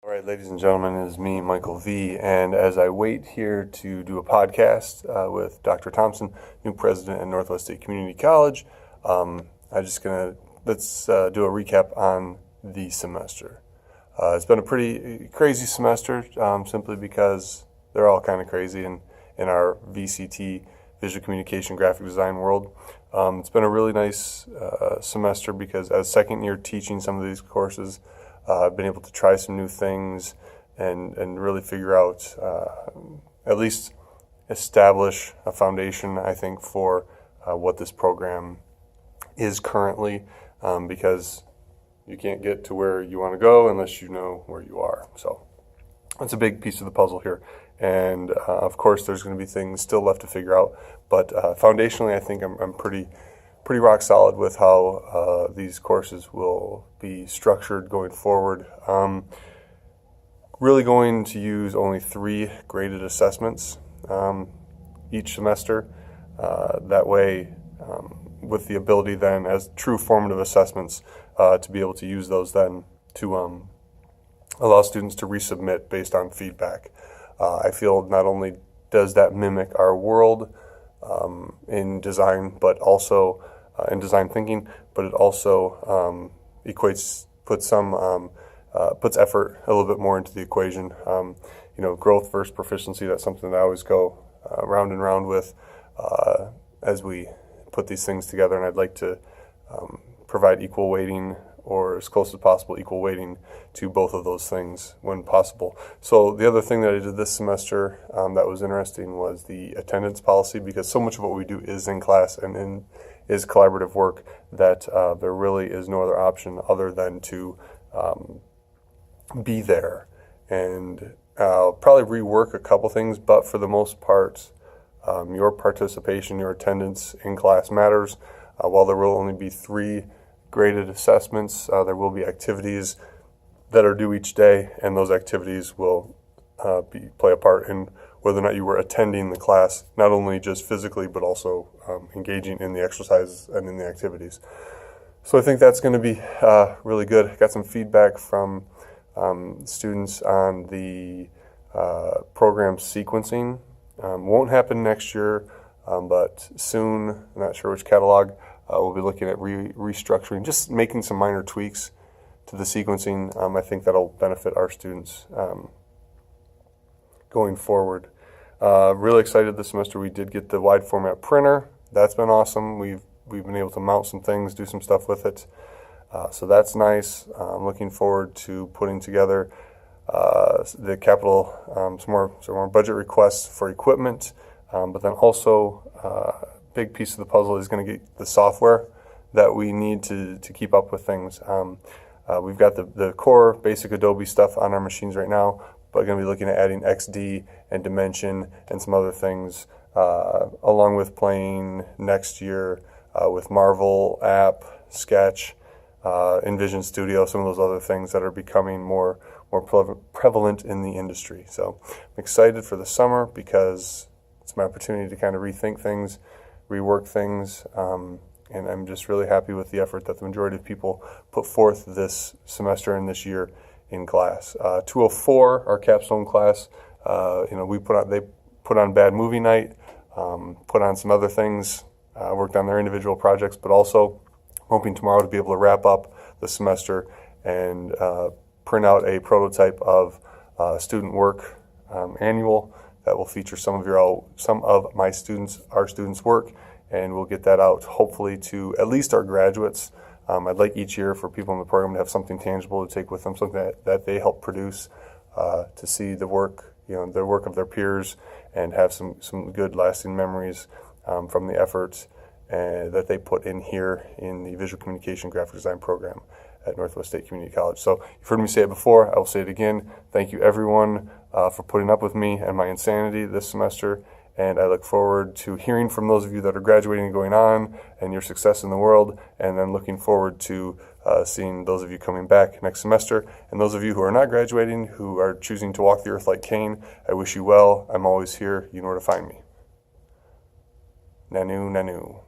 All right, ladies and gentlemen, it is me, Michael V. And as I wait here to do a podcast with Dr. Thompson, new president at Northwest State Community College, let's do a recap on the semester. It's been a pretty crazy semester, simply because they're all kind of crazy in our VCT, visual communication, graphic design world. It's been a really nice semester because as second year teaching some of these courses, I've been able to try some new things and really figure out, at least establish a foundation, I think, for what this program is currently, because you can't get to where you want to go unless you know where you are. So that's a big piece of the puzzle here. And of course, there's going to be things still left to figure out. But foundationally, I think I'm pretty rock solid with how these courses will be structured going forward. Really going to use only 3 graded assessments each semester. That way, with the ability then as true formative assessments to be able to use those then to allow students to resubmit based on feedback. I feel not only does that mimic our world in design, but also in design thinking, but it also puts effort a little bit more into the equation. Growth versus proficiency, that's something that I always go round and round with as we put these things together, and I'd like to provide equal weighting, or as close as possible equal weighting to both of those things when possible. So the other thing that I did this semester that was interesting was the attendance policy, because so much of what we do is in class and is collaborative work that there really is no other option other than to be there. And I'll probably rework a couple things, but for the most part, your participation, your attendance in class matters. While there will only be 3 graded assessments, there will be activities that are due each day, and those activities will play a part in whether or not you were attending the class, not only just physically, but also engaging in the exercises and in the activities. So I think that's going to be really good. I got some feedback from students on the program sequencing. Won't happen next year, but soon. I'm not sure which catalog. We'll be looking at restructuring, just making some minor tweaks to the sequencing. I think that'll benefit our students going forward. Really excited this semester. We did get the wide format printer. That's been awesome. We've been able to mount some things, do some stuff with it. So that's nice. I'm looking forward to putting together the capital, some more budget requests for equipment, but then also big piece of the puzzle is going to get the software that we need to keep up with things. We've got the core basic Adobe stuff on our machines right now, but going to be looking at adding XD and Dimension and some other things, along with playing next year with Marvel app, Sketch, InVision Studio, some of those other things that are becoming more prevalent in the industry. So I'm excited for the summer because it's my opportunity to kind of rethink things, rework things, and I'm just really happy with the effort that the majority of people put forth this semester and this year in class. 204, our capstone class, they put on Bad Movie Night, put on some other things, worked on their individual projects, but also hoping tomorrow to be able to wrap up the semester and print out a prototype of student work annual that will feature some of our students' work, and we'll get that out hopefully to at least our graduates. I'd like each year for people in the program to have something tangible to take with them, something that they help produce, to see the work, the work of their peers, and have some good lasting memories from the efforts that they put in here in the visual communication graphic design program at Northwest State Community College. So you've heard me say it before, I will say it again. Thank you everyone for putting up with me and my insanity this semester, and I look forward to hearing from those of you that are graduating and going on and your success in the world, and then looking forward to seeing those of you coming back next semester. And those of you who are not graduating, who are choosing to walk the earth like Cain, I wish you well. I'm always here. You know where to find me. Nanu, nanu.